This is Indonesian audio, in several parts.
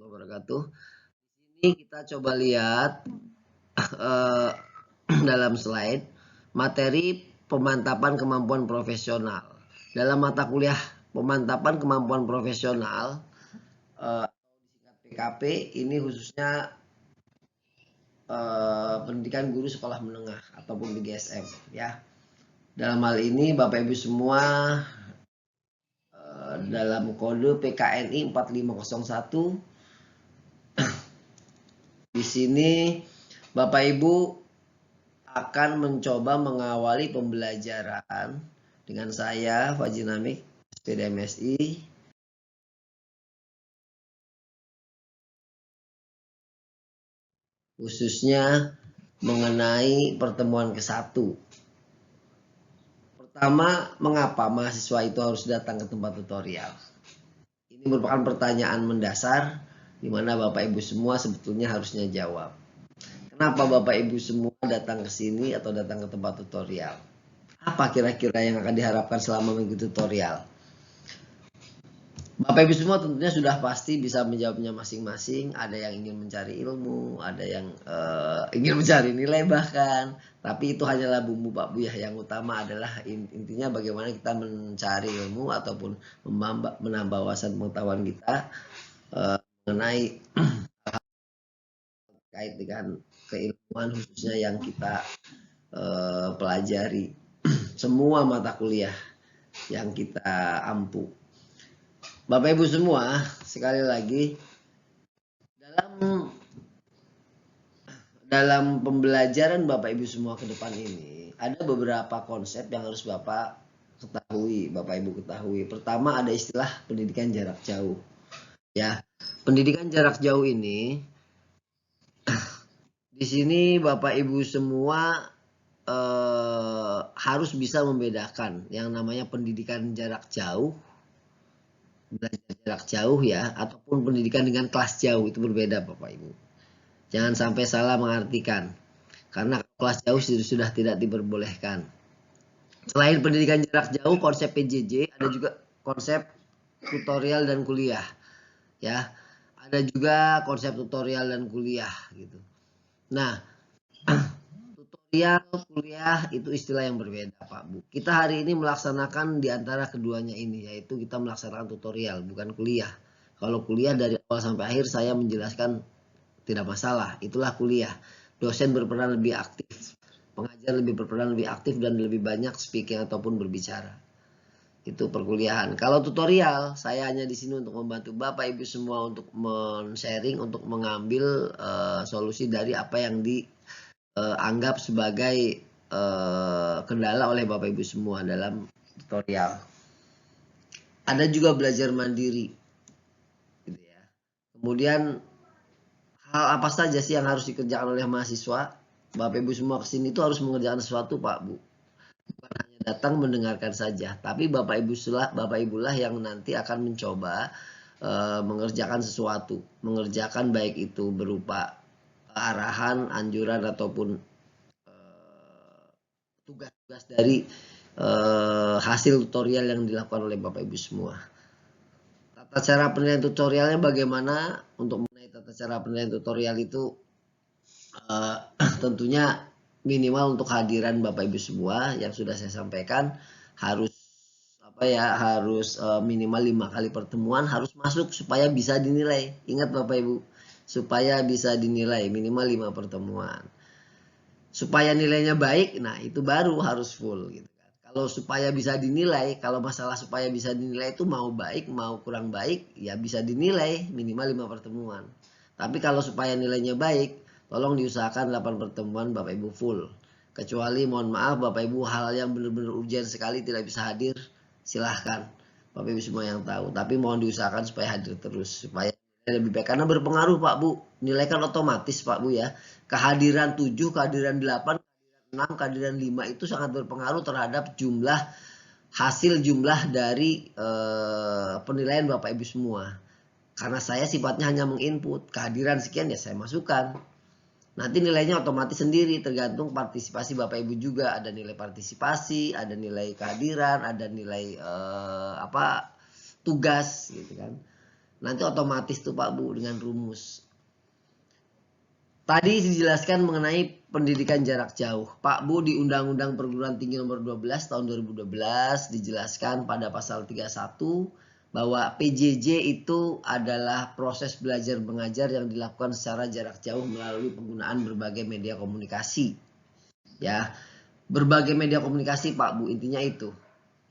wabarakatuh. Ini kita coba lihat eh, dalam slide materi pemantapan kemampuan profesional. Dalam mata kuliah pemantapan kemampuan profesional disingkat PKP ini khususnya pendidikan guru sekolah menengah ataupun PGSM ya. Dalam hal ini Bapak Ibu semua dalam kode PKNI 4501 di sini Bapak Ibu akan mencoba mengawali pembelajaran dengan saya Fajri Namik, SPD MSI. Khususnya mengenai pertemuan ke-1. Pertama, mengapa mahasiswa itu harus datang ke tempat tutorial? Ini merupakan pertanyaan mendasar di mana Bapak Ibu semua sebetulnya harusnya jawab. Kenapa Bapak Ibu semua datang ke sini atau datang ke tempat tutorial? Apa kira-kira yang akan diharapkan selama mengikuti tutorial? Bapak Ibu semua tentunya sudah pasti bisa menjawabnya masing-masing. Ada yang ingin mencari ilmu, ada yang ingin mencari nilai bahkan. Tapi itu hanyalah bumbu Pak Buya. Yang utama adalah intinya bagaimana kita mencari ilmu ataupun menambah wawasan pengetahuan kita mengenai terkait dengan keilmuan khususnya yang kita pelajari. Semua mata kuliah yang kita ampu. Bapak Ibu semua, sekali lagi dalam pembelajaran Bapak Ibu semua ke depan ini ada beberapa konsep yang harus Bapak ketahui, Bapak Ibu ketahui. Pertama ada istilah pendidikan jarak jauh. Ya, pendidikan jarak jauh ini di sini Bapak Ibu semua harus bisa membedakan yang namanya pendidikan jarak jauh, belajar jarak jauh ya, ataupun pendidikan dengan kelas jauh itu berbeda Bapak Ibu. Jangan sampai salah mengartikan, karena kelas jauh sudah tidak diperbolehkan. Selain pendidikan jarak jauh, konsep PJJ ada juga konsep tutorial dan kuliah, ya. Ada juga konsep tutorial dan kuliah gitu. Nah, tutorial, kuliah itu istilah yang berbeda Pak Bu. Kita hari ini melaksanakan di antara keduanya ini, yaitu kita melaksanakan tutorial, bukan kuliah. Kalau kuliah dari awal sampai akhir saya menjelaskan tidak masalah, itulah kuliah. Dosen berperan lebih aktif, pengajar lebih berperan lebih aktif dan lebih banyak speaking ataupun berbicara. Itu perkuliahan. Kalau tutorial, saya hanya di sini untuk membantu Bapak Ibu semua untuk men-sharing, untuk mengambil solusi dari apa yang dianggap sebagai kendala oleh Bapak Ibu semua dalam tutorial. Ada juga belajar mandiri, gitu ya. Kemudian hal apa saja sih yang harus dikerjakan oleh mahasiswa? Bapak Ibu semua kesini itu harus mengerjakan sesuatu Pak Bu. Bukan hanya datang mendengarkan saja, tapi Bapak Ibu lah yang nanti akan mencoba mengerjakan sesuatu, mengerjakan baik itu berupa arahan, anjuran ataupun tugas-tugas dari hasil tutorial yang dilakukan oleh Bapak Ibu semua. Tata cara penilaian tutorialnya bagaimana? Untuk mengenai tata cara penilaian tutorial itu tentunya minimal untuk kehadiran Bapak Ibu semua yang sudah saya sampaikan harus minimal 5 kali pertemuan harus masuk supaya bisa dinilai. Ingat Bapak Ibu, supaya bisa dinilai minimal 5 pertemuan. Supaya nilainya baik, nah itu baru harus full gitu kan. Kalau supaya bisa dinilai, kalau masalah supaya bisa dinilai itu mau baik mau kurang baik ya bisa dinilai minimal 5 pertemuan. Tapi kalau supaya nilainya baik, tolong diusahakan 8 pertemuan Bapak Ibu full. Kecuali mohon maaf Bapak Ibu hal yang benar-benar urgent sekali tidak bisa hadir, silahkan Bapak Ibu semua yang tahu. Tapi mohon diusahakan supaya hadir terus supaya lebih baik karena berpengaruh Pak Bu. Nilai kan otomatis Pak Bu ya. Kehadiran 7, kehadiran 8, kehadiran 6, kehadiran 5 itu sangat berpengaruh terhadap hasil jumlah dari penilaian Bapak Ibu semua. Karena saya sifatnya hanya menginput, kehadiran sekian ya saya masukkan. Nanti nilainya otomatis sendiri tergantung partisipasi Bapak Ibu juga. Ada nilai partisipasi, ada nilai kehadiran, ada nilai tugas gitu kan. Nanti otomatis tuh Pak Bu dengan rumus. Tadi dijelaskan mengenai pendidikan jarak jauh. Pak Bu, di Undang-Undang Perguruan Tinggi Nomor 12 tahun 2012 dijelaskan pada pasal 31 bahwa PJJ itu adalah proses belajar mengajar yang dilakukan secara jarak jauh melalui penggunaan berbagai media komunikasi. Ya, berbagai media komunikasi Pak Bu, intinya itu.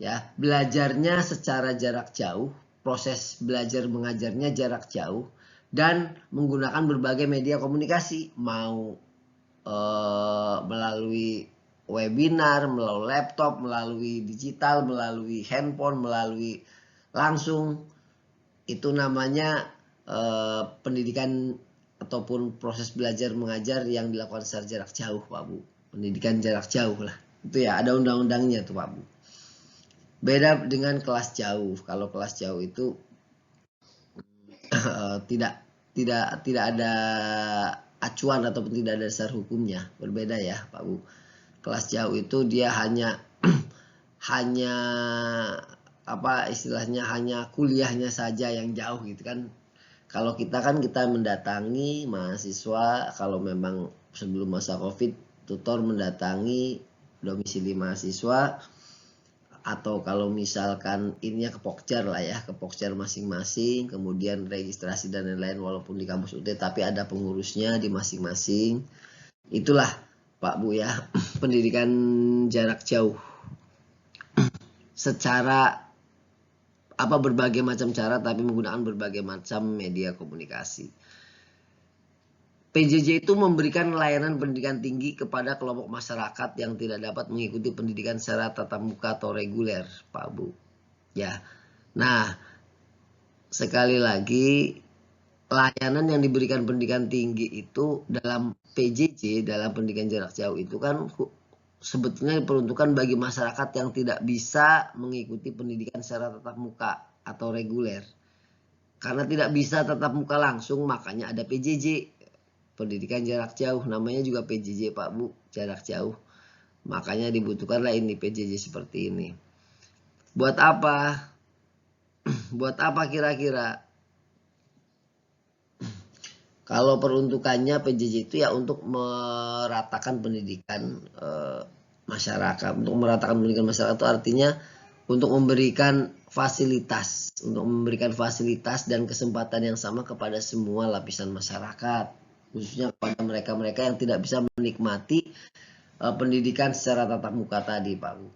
Ya, belajarnya secara jarak jauh, proses belajar mengajarnya jarak jauh dan menggunakan berbagai media komunikasi, mau melalui webinar, melalui laptop, melalui digital, melalui handphone, melalui langsung. Itu namanya pendidikan ataupun proses belajar mengajar yang dilakukan secara jarak jauh Pak Bu. Pendidikan jarak jauh lah. Itu ya, ada undang-undangnya tuh Pak Bu. Beda dengan kelas jauh. Kalau kelas jauh itu tidak ada acuan ataupun tidak ada dasar hukumnya. Berbeda ya Pak Bu. Kelas jauh itu dia hanya hanya apa istilahnya, hanya kuliahnya saja yang jauh gitu kan. Kalau kita kan kita mendatangi mahasiswa, kalau memang sebelum masa Covid, tutor mendatangi domisili mahasiswa, atau kalau misalkan ininya ke Pokjar lah ya, ke Pokjar masing-masing, kemudian registrasi dan lain-lain walaupun di kampus UT tapi ada pengurusnya di masing-masing. Itulah Pak Bu ya, pendidikan jarak jauh. Secara apa berbagai macam cara tapi menggunakan berbagai macam media komunikasi. PJJ itu memberikan layanan pendidikan tinggi kepada kelompok masyarakat yang tidak dapat mengikuti pendidikan secara tatap muka atau reguler, Pak Bu. Ya. Nah, sekali lagi layanan yang diberikan pendidikan tinggi itu dalam PJJ, dalam pendidikan jarak jauh itu kan sebetulnya diperuntukkan bagi masyarakat yang tidak bisa mengikuti pendidikan secara tatap muka atau reguler. Karena tidak bisa tatap muka langsung, makanya ada PJJ, pendidikan jarak jauh. Namanya juga PJJ Pak Bu, jarak jauh. Makanya dibutuhkanlah ini PJJ seperti ini. Buat apa? Buat apa kira-kira? Kalau peruntukannya PJJ itu ya untuk meratakan pendidikan masyarakat. Untuk meratakan pendidikan masyarakat itu artinya untuk memberikan fasilitas, dan kesempatan yang sama kepada semua lapisan masyarakat, khususnya kepada mereka-mereka yang tidak bisa menikmati pendidikan secara tatap muka tadi, Pak Bu.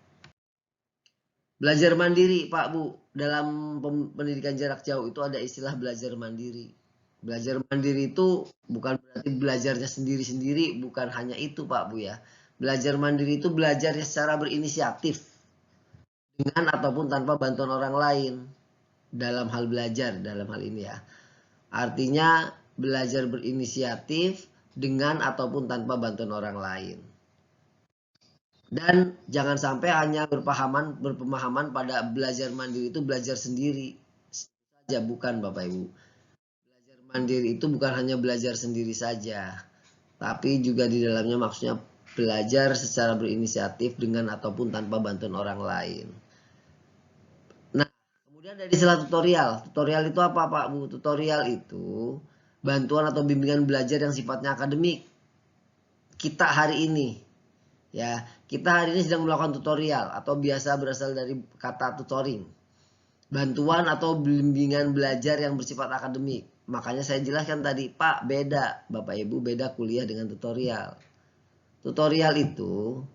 Belajar mandiri, Pak Bu. Dalam pendidikan jarak jauh itu ada istilah belajar mandiri. Belajar mandiri itu bukan berarti belajarnya sendiri-sendiri, bukan hanya itu Pak Bu ya. Belajar mandiri itu belajar secara berinisiatif dengan ataupun tanpa bantuan orang lain dalam hal belajar, dalam hal ini ya. Artinya belajar berinisiatif dengan ataupun tanpa bantuan orang lain. Dan jangan sampai hanya berpemahaman pada belajar mandiri itu belajar sendiri saja, bukan Bapak Ibu. Belajar mandiri itu bukan hanya belajar sendiri saja, tapi juga di dalamnya maksudnya belajar secara berinisiatif dengan ataupun tanpa bantuan orang lain. Nah, kemudian ada istilah tutorial. Tutorial itu apa Pak Bu? Tutorial itu bantuan atau bimbingan belajar yang sifatnya akademik. Kita hari ini ya, kita hari ini sedang melakukan tutorial atau biasa berasal dari kata tutoring. Bantuan atau bimbingan belajar yang bersifat akademik. Makanya saya jelaskan tadi, Pak, beda. Bapak Ibu beda kuliah dengan tutorial. Tutorial itu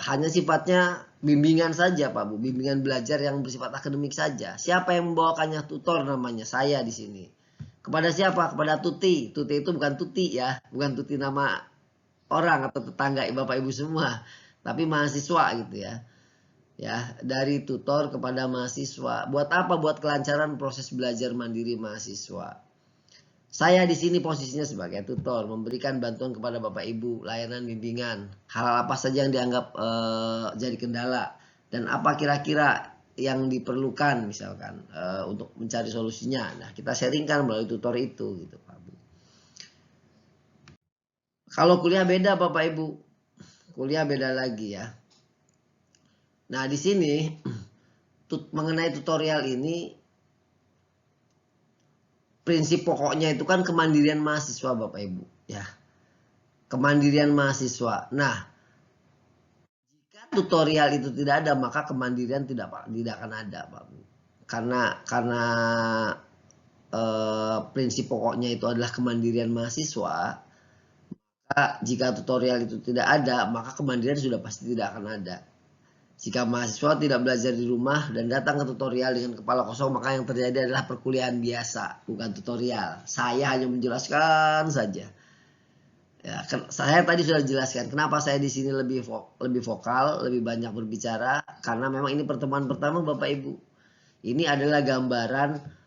hanya sifatnya bimbingan saja, Pak Bu. Bimbingan belajar yang bersifat akademik saja. Siapa yang membawakannya? Tutor namanya, saya di sini. Kepada siapa? Kepada Tuti. Tuti itu bukan Tuti ya, bukan Tuti nama orang atau tetangga Bapak Ibu semua, tapi mahasiswa gitu ya. Ya, dari tutor kepada mahasiswa. Buat apa? Buat kelancaran proses belajar mandiri mahasiswa. Saya di sini posisinya sebagai tutor, memberikan bantuan kepada Bapak Ibu, layanan bimbingan, hal apa saja yang dianggap jadi kendala dan apa kira-kira yang diperlukan misalkan untuk mencari solusinya. Nah, kita sharingkan melalui tutor itu gitu, Pak Bu. Kalau kuliah beda Bapak Ibu. Kuliah beda lagi ya. Nah, di sini mengenai tutorial ini prinsip pokoknya itu kan kemandirian mahasiswa Bapak Ibu ya. Kemandirian mahasiswa. Nah, jika tutorial itu tidak ada maka kemandirian tidak akan ada Pak Bu. Karena prinsip pokoknya itu adalah kemandirian mahasiswa. Jika tutorial itu tidak ada, maka kemandirian sudah pasti tidak akan ada. Jika mahasiswa tidak belajar di rumah dan datang ke tutorial dengan kepala kosong, maka yang terjadi adalah perkuliahan biasa, bukan tutorial. Saya hanya menjelaskan saja. Ya, saya tadi sudah jelaskan kenapa saya di sini lebih vokal, lebih banyak berbicara, karena memang ini pertemuan pertama Bapak Ibu. Ini adalah gambaran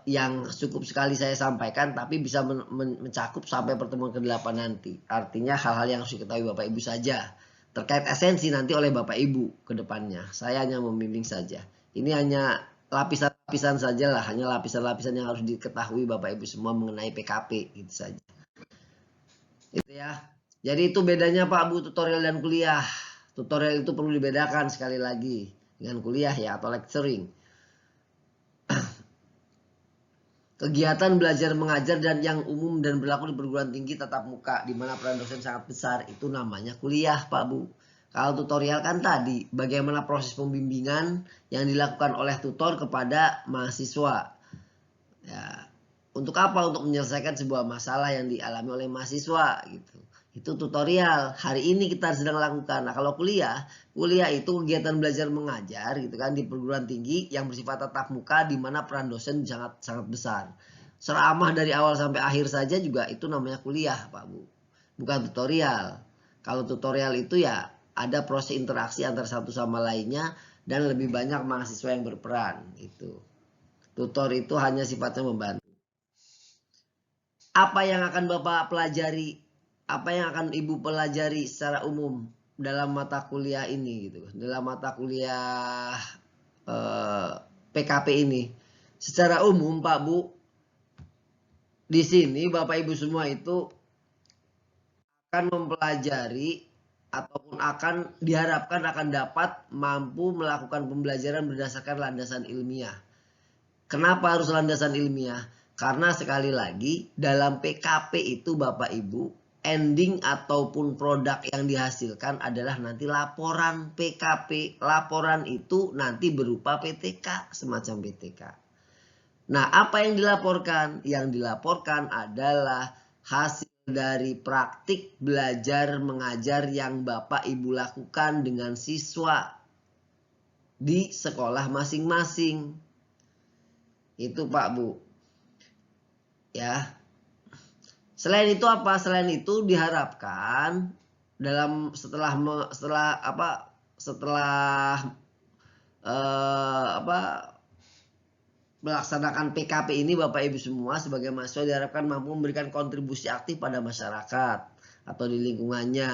yang cukup sekali saya sampaikan, tapi bisa mencakup sampai pertemuan ke-8 nanti. Artinya hal-hal yang harus diketahui Bapak Ibu saja. Terkait esensi nanti oleh Bapak Ibu ke depannya. Saya hanya membimbing saja. Ini hanya lapisan-lapisan saja lah. Hanya lapisan-lapisan yang harus diketahui Bapak Ibu semua mengenai PKP. Gitu saja. Itu ya. Jadi itu bedanya Pak Bu, tutorial dan kuliah. Tutorial itu perlu dibedakan sekali lagi dengan kuliah ya, atau lecturing. Kegiatan belajar mengajar dan yang umum dan berlaku di perguruan tinggi tatap muka di mana peran dosen sangat besar, itu namanya kuliah Pak Bu. Kalau tutorial kan tadi bagaimana proses pembimbingan yang dilakukan oleh tutor kepada mahasiswa. Ya, untuk apa? Untuk menyelesaikan sebuah masalah yang dialami oleh mahasiswa gitu. Itu tutorial. Hari ini kita sedang lakukan. Nah, kalau kuliah itu kegiatan belajar mengajar gitu kan di perguruan tinggi yang bersifat tatap muka di mana peran dosen sangat besar. Ceramah dari awal sampai akhir saja juga itu namanya kuliah, Pak Bu. Bukan tutorial. Kalau tutorial itu ya ada proses interaksi antara satu sama lainnya dan lebih banyak mahasiswa yang berperan gitu. Tutor itu hanya sifatnya membantu. Apa yang akan Bapak pelajari, apa yang akan Ibu pelajari secara umum dalam mata kuliah ini gitu, dalam mata kuliah PKP ini. Secara umum Pak Bu, di sini Bapak Ibu semua itu akan mempelajari ataupun akan diharapkan akan dapat mampu melakukan pembelajaran berdasarkan landasan ilmiah. Kenapa harus landasan ilmiah? Karena sekali lagi dalam PKP itu Bapak Ibu, ending ataupun produk yang dihasilkan adalah nanti laporan PKP. Laporan itu nanti berupa PTK, semacam PTK. Nah, apa yang dilaporkan? Yang dilaporkan adalah hasil dari praktik belajar mengajar yang Bapak Ibu lakukan dengan siswa di sekolah masing-masing. Itu Pak Bu. Ya. Selain itu apa? Selain itu diharapkan dalam setelah melaksanakan PKP ini Bapak Ibu semua sebagai mahasiswa diharapkan mampu memberikan kontribusi aktif pada masyarakat atau di lingkungannya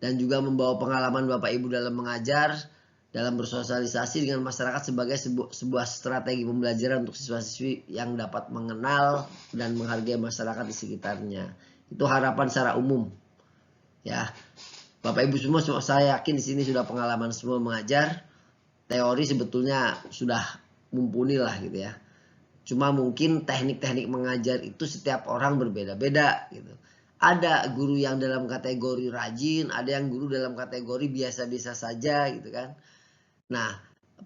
dan juga membawa pengalaman Bapak Ibu dalam mengajar, dalam bersosialisasi dengan masyarakat sebagai sebuah strategi pembelajaran untuk siswa-siswi yang dapat mengenal dan menghargai masyarakat di sekitarnya. Itu harapan secara umum. Ya. Bapak Ibu semua saya yakin di sini sudah pengalaman semua mengajar. Teori sebetulnya sudah mumpuni lah gitu ya. Cuma mungkin teknik-teknik mengajar itu setiap orang berbeda-beda gitu. Ada guru yang dalam kategori rajin, ada yang guru dalam kategori biasa-biasa saja gitu kan. Nah,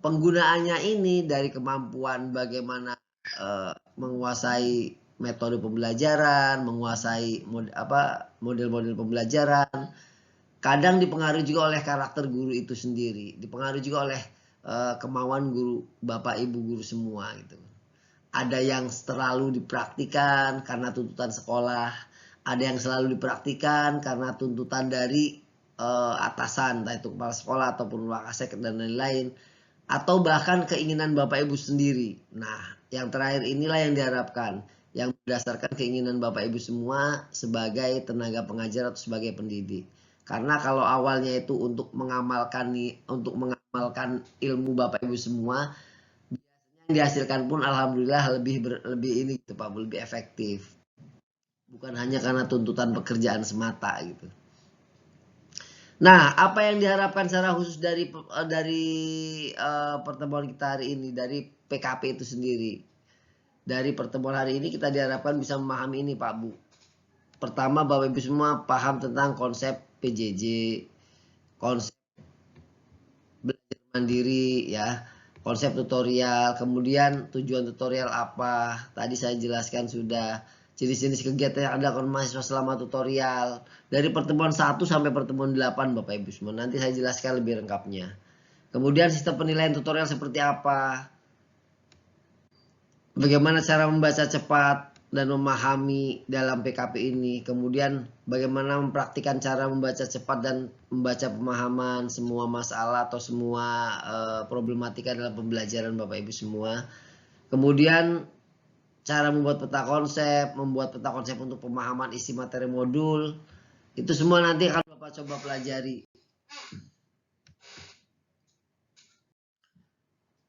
penggunaannya ini dari kemampuan bagaimana menguasai metode pembelajaran, menguasai model-model pembelajaran. Kadang dipengaruhi juga oleh karakter guru itu sendiri, dipengaruhi juga oleh kemauan guru, Bapak Ibu guru semua gitu. Ada yang terlalu dipraktikan karena tuntutan sekolah, ada yang selalu dipraktikan karena tuntutan dari atasan, entah itu kepala sekolah ataupun wakasek dan lain-lain, atau bahkan keinginan Bapak Ibu sendiri. Nah, yang terakhir inilah yang diharapkan, yang berdasarkan keinginan Bapak Ibu semua sebagai tenaga pengajar atau sebagai pendidik. Karena kalau awalnya itu untuk mengamalkan ilmu Bapak Ibu semua, biasanya yang dihasilkan pun alhamdulillah lebih ini gitu Pak, lebih efektif. Bukan hanya karena tuntutan pekerjaan semata gitu. Nah, apa yang diharapkan secara khusus dari pertemuan kita hari ini, dari PKP itu sendiri? dari pertemuan hari ini kita diharapkan bisa memahami ini Pak Bu. Pertama, Bapak Ibu semua paham tentang konsep PJJ, konsep belajar mandiri ya, konsep tutorial, kemudian tujuan tutorial apa. Tadi saya jelaskan sudah jenis-jenis kegiatan yang ada mahasiswa selama tutorial. Dari pertemuan 1 sampai pertemuan 8 Bapak Ibu semua. Nanti saya jelaskan lebih lengkapnya. Kemudian sistem penilaian tutorial seperti apa? Bagaimana cara membaca cepat dan memahami dalam PKP ini. Kemudian bagaimana mempraktikkan cara membaca cepat dan membaca pemahaman semua masalah atau semua problematika dalam pembelajaran Bapak Ibu semua. Kemudian cara membuat peta konsep untuk pemahaman isi materi modul. Itu semua nanti akan Bapak coba pelajari.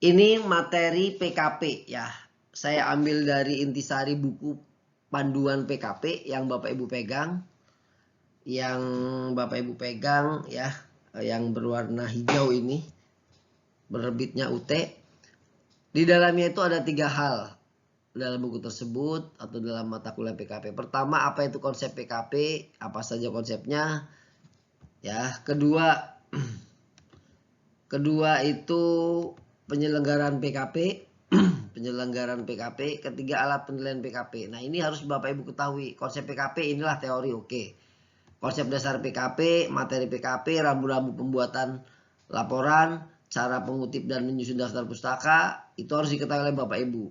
Ini materi PKP ya. Saya ambil dari intisari buku panduan PKP yang Bapak Ibu pegang. Yang Bapak Ibu pegang ya, yang berwarna hijau ini. Penerbitnya UT. Di dalamnya itu ada 3 hal dalam buku tersebut atau dalam mata kuliah PKP. Pertama, apa itu konsep PKP? Apa saja konsepnya? Ya, kedua itu penyelenggaraan PKP, penyelenggaraan PKP, ketiga alat penilaian PKP. Nah, ini harus Bapak Ibu ketahui. Konsep PKP inilah teori, oke. Konsep dasar PKP, materi PKP, rambu-rambu pembuatan laporan, cara pengutip dan menyusun daftar pustaka, itu harus diketahui oleh Bapak Ibu.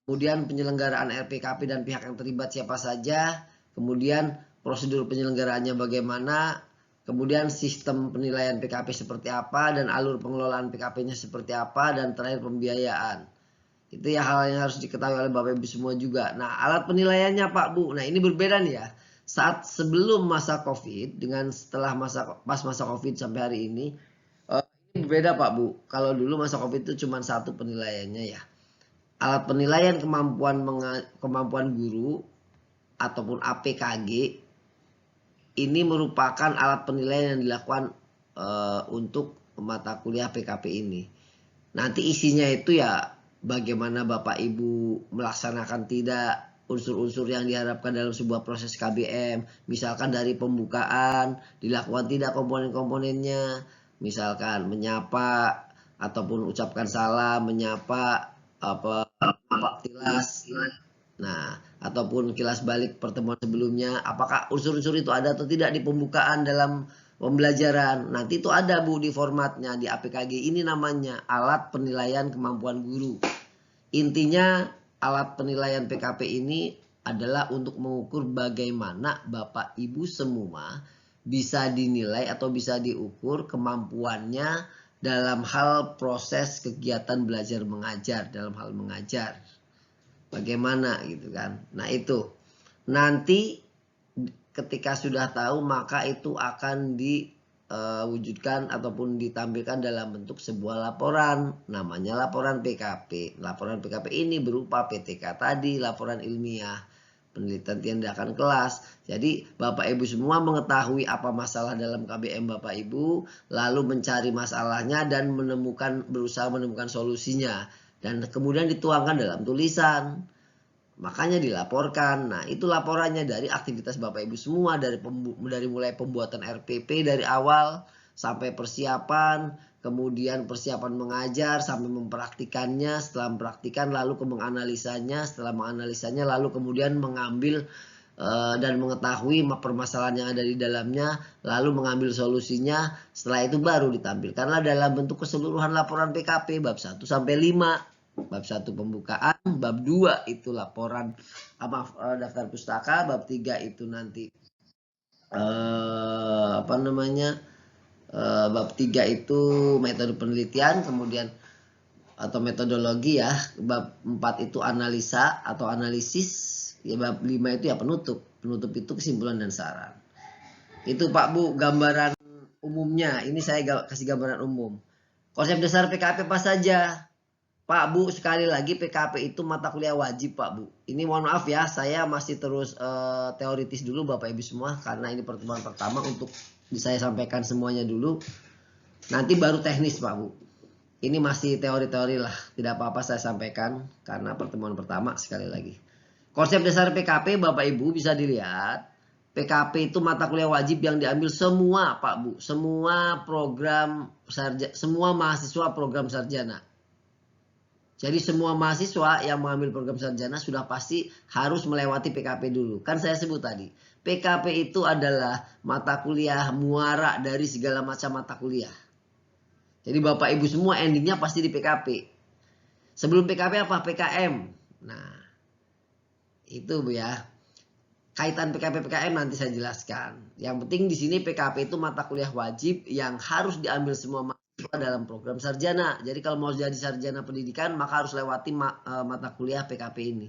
Kemudian penyelenggaraan RPKP dan pihak yang terlibat siapa saja, kemudian prosedur penyelenggaraannya bagaimana, kemudian sistem penilaian PKP seperti apa, dan alur pengelolaan PKP-nya seperti apa, dan terakhir pembiayaan. Itu ya hal yang harus diketahui oleh Bapak Ibu semua juga. Nah, alat penilaiannya Pak Bu, nah ini berbeda nih ya. Saat sebelum masa COVID dengan setelah pas masa COVID sampai hari ini berbeda Pak Bu. Kalau dulu masa COVID itu cuma satu penilaiannya ya. Alat penilaian kemampuan guru ataupun APKG ini merupakan alat penilaian yang dilakukan untuk mata kuliah PKP ini. Nanti isinya itu ya bagaimana Bapak Ibu melaksanakan tidak unsur-unsur yang diharapkan dalam sebuah proses KBM. Misalkan dari pembukaan dilakukan tidak komponen-komponennya. Misalkan menyapa ataupun ucapkan salam, menyapa apa kilas. Nah, ataupun kilas balik pertemuan sebelumnya, apakah unsur-unsur itu ada atau tidak di pembukaan dalam pembelajaran. Nanti itu ada Bu di formatnya di APKG. Ini namanya alat penilaian kemampuan guru. Intinya alat penilaian PKP ini adalah untuk mengukur bagaimana Bapak Ibu semua bisa dinilai atau bisa diukur kemampuannya dalam hal proses kegiatan belajar mengajar, dalam hal mengajar. Bagaimana gitu kan. Nah itu nanti ketika sudah tahu maka itu akan diwujudkan ataupun ditampilkan dalam bentuk sebuah laporan. Namanya laporan PKP. Laporan PKP ini berupa PTK tadi, laporan ilmiah, penelitian tindakan kelas. Jadi Bapak Ibu semua mengetahui apa masalah dalam KBM Bapak Ibu, lalu mencari masalahnya dan berusaha menemukan solusinya. Dan kemudian dituangkan dalam tulisan. Makanya dilaporkan. Nah, itu laporannya dari aktivitas Bapak Ibu semua dari mulai pembuatan RPP dari awal sampai persiapan, kemudian persiapan mengajar sampai mempraktikannya, setelah mempraktikan lalu ke menganalisanya, setelah menganalisanya lalu kemudian mengambil dan mengetahui permasalahan yang ada di dalamnya, lalu mengambil solusinya. Setelah itu baru ditampilkanlah dalam bentuk keseluruhan laporan PKP bab 1 sampai 5. Bab 1 pembukaan, bab 2 itu laporan daftar pustaka, bab 3 itu nanti bab 3 itu metode penelitian, kemudian atau metodologi ya. Bab 4 itu analisa atau analisis. Ya, bab 5 itu ya penutup. Penutup itu kesimpulan dan saran. Itu Pak Bu gambaran umumnya. Ini saya kasih gambaran umum. Konsep dasar PKP apa saja? Pak Bu, sekali lagi PKP itu mata kuliah wajib Pak Bu. Ini mohon maaf ya, saya masih terus teoritis dulu Bapak Ibu semua. Karena ini pertemuan pertama untuk saya sampaikan semuanya dulu. Nanti baru teknis Pak Bu. Ini masih teori-teori lah, tidak apa-apa saya sampaikan karena pertemuan pertama sekali lagi. Konsep dasar PKP Bapak Ibu bisa dilihat. PKP itu mata kuliah wajib yang diambil semua Pak Bu, semua program semua mahasiswa program sarjana. Jadi semua mahasiswa yang mengambil program sarjana sudah pasti harus melewati PKP dulu. Kan saya sebut tadi, PKP itu adalah mata kuliah muara dari segala macam mata kuliah. Jadi Bapak Ibu semua endingnya pasti di PKP. Sebelum PKP apa? PKM. Nah, itu Bu ya. Kaitan PKP PKM nanti saya jelaskan. Yang penting di sini PKP itu mata kuliah wajib yang harus diambil semua mahasiswa dalam program sarjana. Jadi kalau mau jadi sarjana pendidikan maka harus lewati mata kuliah PKP ini.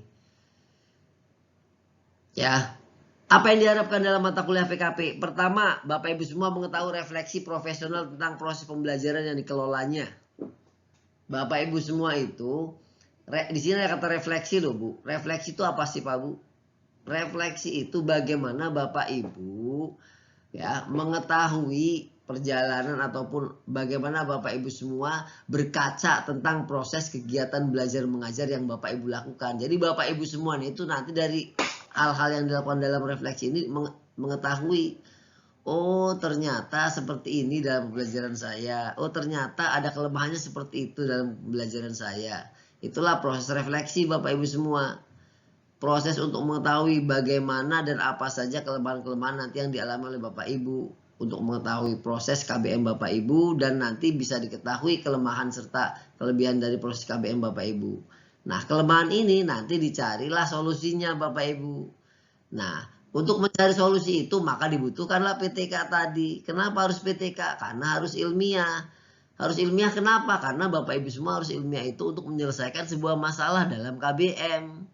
Ya. Apa yang diharapkan dalam mata kuliah PKP? Pertama, Bapak Ibu semua mengetahui refleksi profesional tentang proses pembelajaran yang dikelolanya. Bapak Ibu semua itu, di sini ada kata refleksi loh Bu. Refleksi itu apa sih Pak Bu? Refleksi itu bagaimana Bapak Ibu ya mengetahui perjalanan ataupun bagaimana Bapak Ibu semua berkaca tentang proses kegiatan belajar mengajar yang Bapak Ibu lakukan. Jadi Bapak Ibu semua itu nanti dari hal-hal yang dilakukan dalam refleksi ini mengetahui, oh ternyata seperti ini dalam pembelajaran saya, oh ternyata ada kelemahannya seperti itu dalam pembelajaran saya. Itulah proses refleksi Bapak Ibu semua. Proses untuk mengetahui bagaimana dan apa saja kelemahan-kelemahan nanti yang dialami oleh Bapak Ibu. Untuk mengetahui proses KBM Bapak Ibu dan nanti bisa diketahui kelemahan serta kelebihan dari proses KBM Bapak Ibu. Nah, kelemahan ini nanti dicarilah solusinya Bapak Ibu. Nah, untuk mencari solusi itu maka dibutuhkanlah PTK tadi. Kenapa harus PTK? Karena harus ilmiah. Harus ilmiah kenapa? Karena Bapak Ibu semua harus ilmiah itu untuk menyelesaikan sebuah masalah dalam KBM.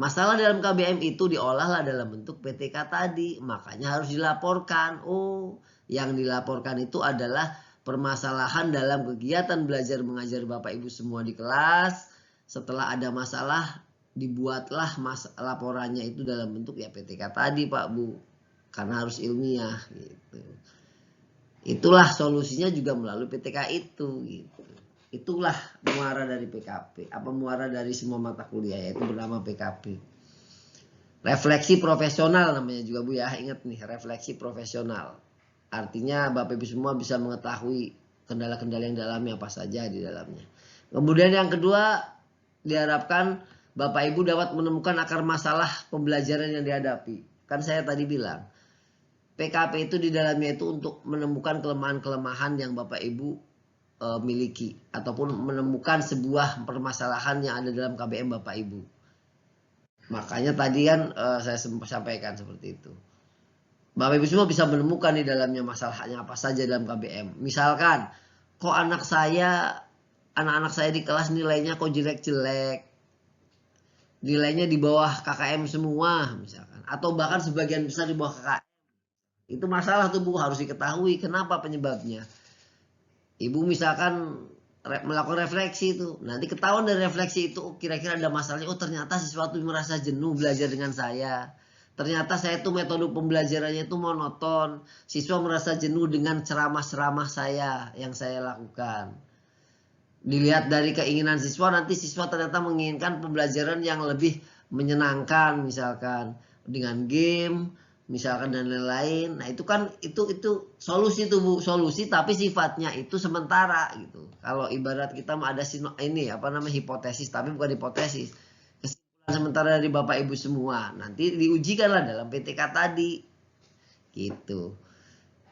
Masalah dalam KBM itu diolahlah dalam bentuk PTK tadi. Makanya harus dilaporkan. Oh, yang dilaporkan itu adalah permasalahan dalam kegiatan belajar mengajar Bapak Ibu semua di kelas. Setelah ada masalah, dibuatlah laporannya itu dalam bentuk ya PTK tadi Pak Bu. Karena harus ilmiah gitu. Itulah solusinya juga melalui PTK itu gitu. Itulah muara dari PKP. Apa muara dari semua mata kuliah yaitu bernama PKP. Refleksi profesional namanya juga Bu ya. Ingat nih, refleksi profesional. Artinya Bapak Ibu semua bisa mengetahui kendala-kendala yang dialami apa saja di dalamnya. Kemudian yang kedua, diharapkan Bapak Ibu dapat menemukan akar masalah pembelajaran yang dihadapi. Kan saya tadi bilang, PKP itu di dalamnya itu untuk menemukan kelemahan-kelemahan yang Bapak Ibu miliki. Ataupun menemukan sebuah permasalahan yang ada dalam KBM Bapak Ibu. Makanya tadi kan saya sampaikan seperti itu. Bapak Ibu semua bisa menemukan di dalamnya masalahnya apa saja dalam KBM. Misalkan, kok anak-anak saya di kelas nilainya kok jelek-jelek. Nilainya di bawah KKM semua misalkan. Atau bahkan sebagian besar di bawah KKM. Itu masalah tuh Bu, harus diketahui kenapa penyebabnya. Ibu misalkan melakukan refleksi itu. Nanti ketahuan dari refleksi itu kira-kira ada masalahnya. Oh ternyata siswa itu merasa jenuh belajar dengan saya. Ternyata saya tuh metode pembelajarannya itu monoton. Siswa merasa jenuh dengan ceramah-ceramah saya yang saya lakukan. Dilihat dari keinginan siswa, nanti siswa ternyata menginginkan pembelajaran yang lebih menyenangkan, misalkan dengan game, misalkan dan lain-lain. Nah itu kan itu solusi tuh Bu, solusi tapi sifatnya itu sementara gitu. Kalau ibarat kita ada ini apa namanya hipotesis, tapi bukan hipotesis. Kesimpulan sementara dari Bapak Ibu semua, nanti diujikanlah dalam PTK tadi, gitu.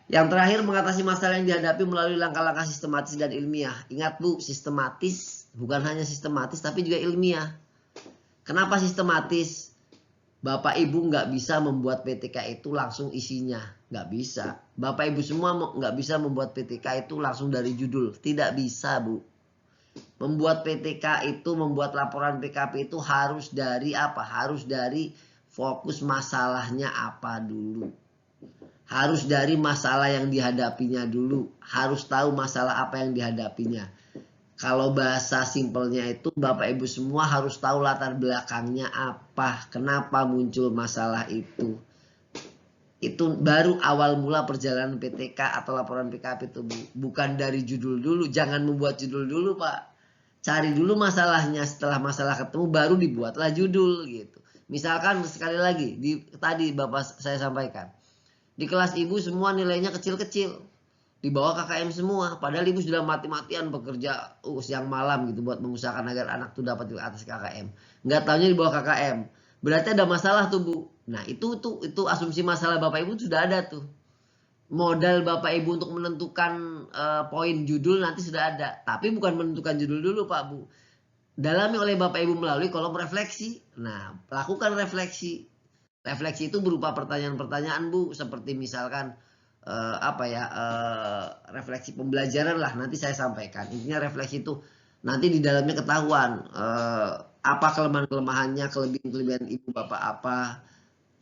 Yang terakhir, mengatasi masalah yang dihadapi melalui langkah-langkah sistematis dan ilmiah. Ingat Bu, sistematis bukan hanya sistematis tapi juga ilmiah. Kenapa sistematis? Bapak Ibu nggak bisa membuat PTK itu langsung isinya. Nggak bisa. Bapak Ibu semua nggak bisa membuat PTK itu langsung dari judul. Tidak bisa Bu. Membuat PTK itu, membuat laporan PKP itu harus dari apa? Harus dari fokus masalahnya apa dulu. Harus dari masalah yang dihadapinya dulu. Harus tahu masalah apa yang dihadapinya. Kalau bahasa simpelnya itu Bapak Ibu semua harus tahu latar belakangnya apa. Kenapa muncul masalah itu. Itu baru awal mula perjalanan PTK atau laporan PKP itu, Bu. Bukan dari judul dulu. Jangan membuat judul dulu, Pak. Cari dulu masalahnya. Setelah masalah ketemu baru dibuatlah judul gitu. Misalkan sekali lagi tadi Bapak saya sampaikan. Di kelas Ibu semua nilainya kecil-kecil. Di bawah KKM semua. Padahal Ibu sudah mati-matian bekerja siang malam gitu buat mengusahakan agar anak tuh dapat di atas KKM. Nggak taunya di bawah KKM. Berarti ada masalah tuh, Bu. Nah, itu asumsi masalah Bapak Ibu sudah ada tuh. Modal Bapak Ibu untuk menentukan poin judul nanti sudah ada. Tapi bukan menentukan judul dulu, Pak Bu. Dalami oleh Bapak Ibu melalui kolom refleksi. Nah, lakukan refleksi. Refleksi itu berupa pertanyaan-pertanyaan, Bu, seperti misalkan refleksi pembelajaran lah, nanti saya sampaikan. Intinya refleksi itu nanti di dalamnya ketahuan apa kelemahan-kelemahannya, kelebihan-kelebihan Ibu Bapak apa,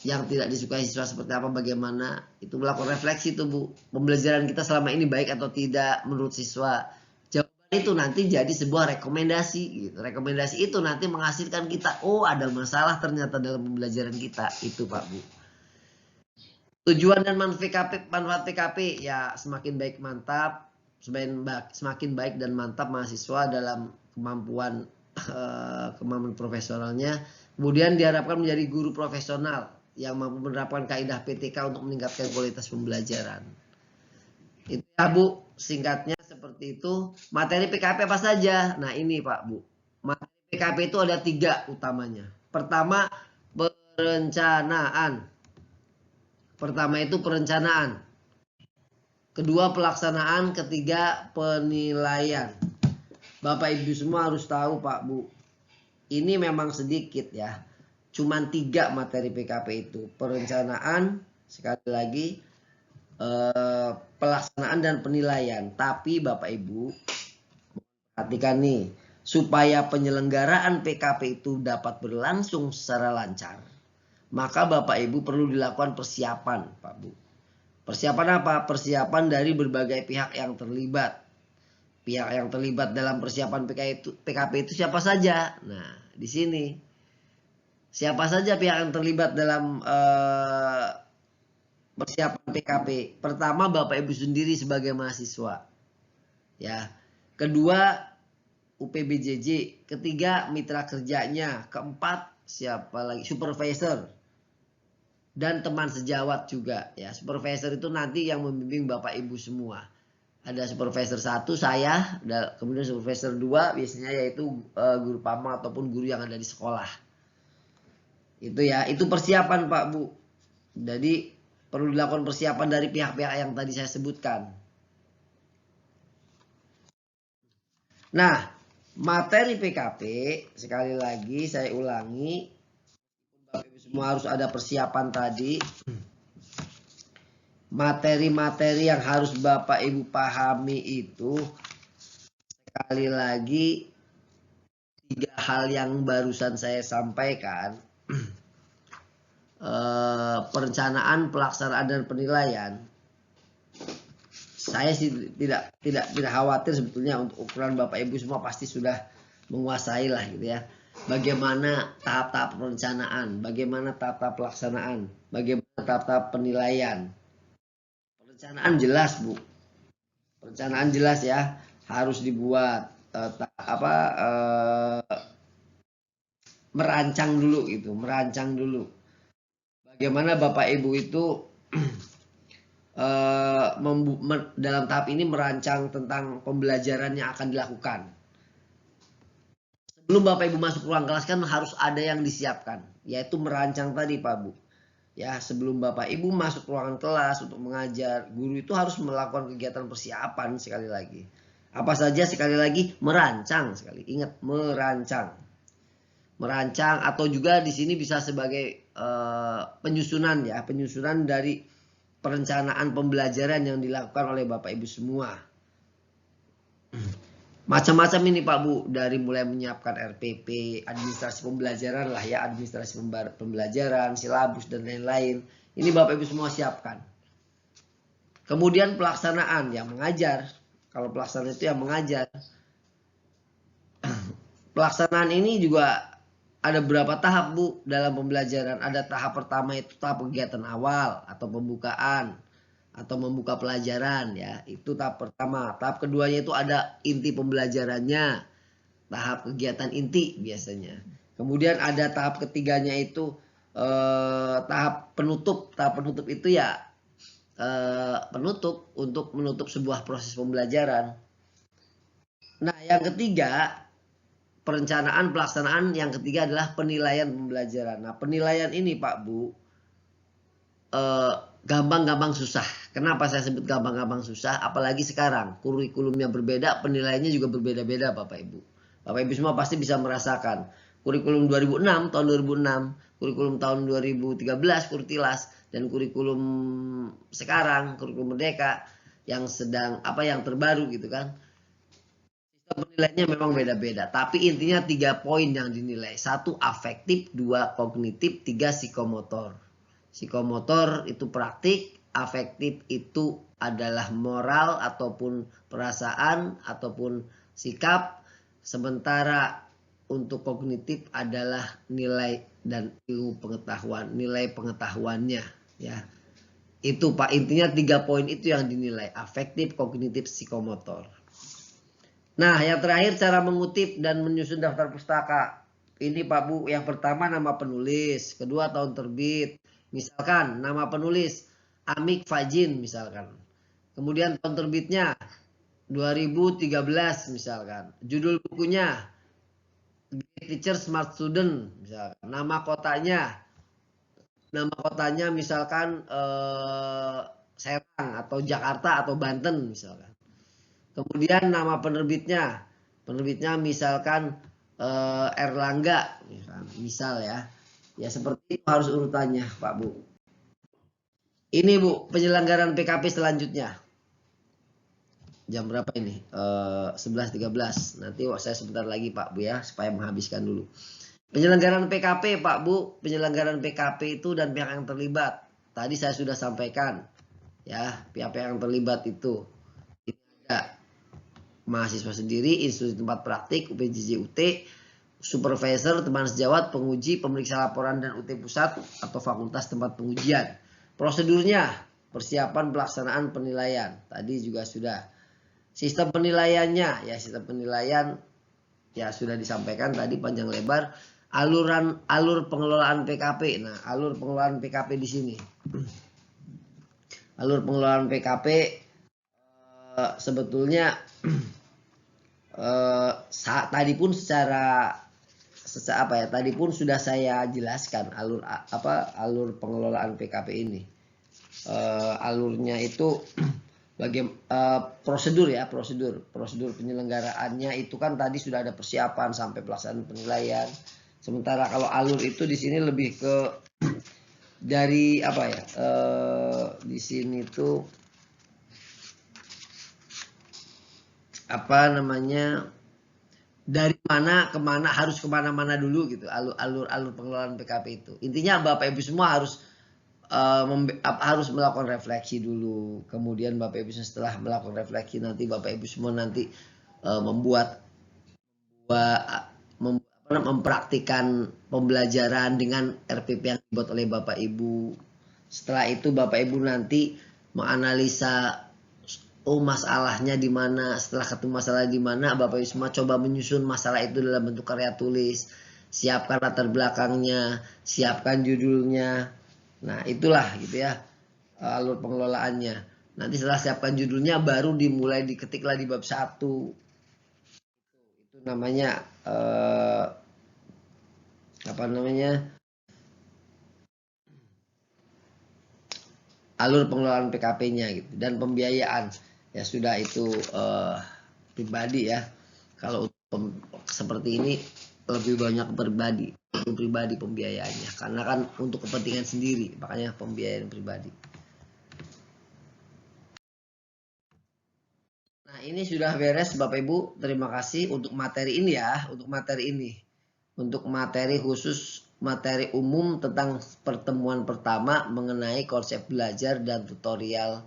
yang tidak disukai siswa seperti apa, bagaimana. Itu melakukan refleksi itu, Bu. Pembelajaran kita selama ini baik atau tidak menurut siswa. Jawaban itu nanti jadi sebuah rekomendasi gitu. Rekomendasi itu nanti menghasilkan kita, oh ada masalah ternyata dalam pembelajaran kita. Itu, Pak Bu. Tujuan dan manfaat PKP ya semakin baik mantap, semakin baik dan mantap mahasiswa dalam kemampuan profesionalnya. Kemudian diharapkan menjadi guru profesional yang mampu menerapkan kaidah PTK untuk meningkatkan kualitas pembelajaran. Itu ya, Bu, singkatnya seperti itu. Materi PKP apa saja? Nah, ini Pak Bu. Materi PKP itu ada 3 utamanya. Pertama, perencanaan. Pertama itu perencanaan. Kedua pelaksanaan, ketiga penilaian. Bapak Ibu semua harus tahu Pak Bu. Ini memang sedikit ya. Cuman 3 materi PKP itu. Perencanaan, sekali lagi, pelaksanaan dan penilaian. Tapi Bapak Ibu, perhatikan nih. Supaya penyelenggaraan PKP itu dapat berlangsung secara lancar, maka Bapak Ibu perlu dilakukan persiapan Pak Bu. Persiapan apa? Persiapan dari berbagai pihak yang terlibat. Pihak yang terlibat dalam persiapan PKP itu siapa saja? Nah, di sini. Siapa saja pihak yang terlibat dalam persiapan PKP? Pertama, Bapak Ibu sendiri sebagai mahasiswa. Ya. Kedua, UPBJJ. Ketiga, mitra kerjanya. Keempat, siapa lagi? Supervisor. Dan teman sejawat juga. Ya, supervisor itu nanti yang membimbing Bapak Ibu semua. Ada supervisor 1 saya, kemudian supervisor 2 biasanya yaitu guru PAMA ataupun guru yang ada di sekolah. Itu ya, itu persiapan Pak Bu. Jadi perlu dilakukan persiapan dari pihak-pihak yang tadi saya sebutkan. Nah, materi PKP sekali lagi saya ulangi, Bapak Ibu semua harus ada persiapan tadi. Materi-materi yang harus Bapak Ibu pahami itu sekali lagi 3 hal yang barusan saya sampaikan. Perencanaan, pelaksanaan dan penilaian. Saya sih tidak khawatir sebetulnya, untuk ukuran Bapak Ibu semua pasti sudah menguasai lah gitu ya. Bagaimana tahap-tahap perencanaan, bagaimana tahap-tahap pelaksanaan, bagaimana tahap-tahap penilaian. Perencanaan jelas Bu, perencanaan jelas ya, harus dibuat merancang dulu gitu, merancang dulu. Bagaimana Bapak Ibu itu dalam tahap ini merancang tentang pembelajaran yang akan dilakukan. Sebelum Bapak Ibu masuk ruang kelas kan harus ada yang disiapkan, yaitu merancang tadi Pak Bu. Ya, sebelum Bapak Ibu masuk ruangan kelas untuk mengajar, guru itu harus melakukan kegiatan persiapan sekali lagi. Apa saja sekali lagi? Merancang sekali. Ingat, merancang. Merancang atau juga di sini bisa sebagai penyusunan ya, penyusunan dari perencanaan pembelajaran yang dilakukan oleh Bapak Ibu semua. Macam-macam ini Pak Bu, dari mulai menyiapkan RPP, administrasi pembelajaran lah ya, administrasi pembelajaran, silabus dan lain-lain. Ini Bapak Ibu semua siapkan. Kemudian pelaksanaan yang mengajar. Kalau pelaksanaan itu yang mengajar. Pelaksanaan ini juga ada berapa tahap Bu dalam pembelajaran. Ada tahap pertama itu tahap kegiatan awal atau pembukaan atau membuka pelajaran ya. Itu tahap pertama. Tahap keduanya itu ada inti pembelajarannya. Tahap kegiatan inti biasanya. Kemudian ada tahap ketiganya itu tahap penutup. Tahap penutup itu ya penutup untuk menutup sebuah proses pembelajaran. Nah, yang ketiga perencanaan pelaksanaan, yang ketiga adalah penilaian pembelajaran. Nah, penilaian ini Pak Bu gampang-gampang susah. Kenapa saya sebut gampang-gampang susah? Apalagi sekarang kurikulumnya berbeda, penilaiannya juga berbeda-beda Bapak Ibu. Bapak Ibu semua pasti bisa merasakan. Kurikulum 2006 tahun 2006, kurikulum tahun 2013 Kurtilas, dan kurikulum sekarang kurikulum Merdeka yang sedang yang terbaru gitu kan. Penilaiannya memang beda-beda, tapi intinya 3 poin yang dinilai. 1 afektif, 2 kognitif, 3 psikomotor. Psikomotor itu praktik, afektif itu adalah moral ataupun perasaan ataupun sikap, sementara untuk kognitif adalah nilai dan ilmu pengetahuan, nilai pengetahuannya ya. Itu Pak, intinya 3 poin itu yang dinilai, afektif, kognitif, psikomotor. Nah, yang terakhir cara mengutip dan menyusun daftar pustaka. Ini Pak Bu, yang pertama nama penulis, kedua tahun terbit. Misalkan nama penulis Amik Fajin misalkan. Kemudian tahun terbitnya 2013 misalkan. Judul bukunya Great Teacher Smart Student misalkan. Nama kotanya misalkan Serang atau Jakarta atau Banten misalkan. Kemudian nama penerbitnya misalkan Erlangga, misal ya. Ya seperti itu harus urutannya Pak Bu. Ini Bu, penyelenggaraan PKP selanjutnya. Jam berapa ini? 11.13. Nanti saya sebentar lagi Pak Bu ya, supaya menghabiskan dulu. Penyelenggaraan PKP Pak Bu, penyelenggaraan PKP itu dan pihak yang terlibat. Tadi saya sudah sampaikan ya, pihak-pihak yang terlibat itu. Ini ada mahasiswa sendiri, institusi tempat praktik, UPJJ UT, supervisor, teman sejawat, penguji, pemeriksa laporan dan UT pusat atau fakultas tempat pengujian. Prosedurnya, persiapan pelaksanaan penilaian. Tadi juga sudah. Sistem penilaiannya, ya sistem penilaian ya sudah disampaikan tadi panjang lebar. Alur pengelolaan PKP. Nah, alur pengelolaan PKP di sini. Alur pengelolaan PKP sebetulnya tadi pun tadi pun sudah saya jelaskan alur pengelolaan PKP ini. Alurnya itu prosedur penyelenggaraannya itu kan tadi sudah ada persiapan sampai pelaksanaan penilaian. Sementara kalau alur itu di sini lebih ke dari di sini tuh dari mana kemana, harus kemana-mana dulu gitu, alur pengelolaan PKP itu. Intinya Bapak Ibu semua harus melakukan refleksi dulu. Kemudian Bapak Ibu setelah melakukan refleksi nanti Bapak Ibu semua nanti mempraktikkan pembelajaran dengan RPP yang dibuat oleh Bapak Ibu. Setelah itu Bapak Ibu nanti menganalisa masalahnya di mana. Setelah ketemu masalah di mana, Bapak Ibu semua coba menyusun masalah itu dalam bentuk karya tulis. Siapkan latar belakangnya, siapkan judulnya. Nah, itulah gitu ya alur pengelolaannya. Nanti setelah siapkan judulnya baru diketiklah di bab 1. Itu namanya alur pengelolaan PKP-nya gitu. Dan pembiayaan ya sudah itu pribadi ya. Kalau seperti ini lebih banyak pribadi pembiayaannya, karena kan untuk kepentingan sendiri, makanya pembiayaan pribadi. Nah, ini sudah beres Bapak Ibu, terima kasih untuk materi ini ya, untuk materi khusus, materi umum tentang pertemuan pertama mengenai konsep belajar dan tutorial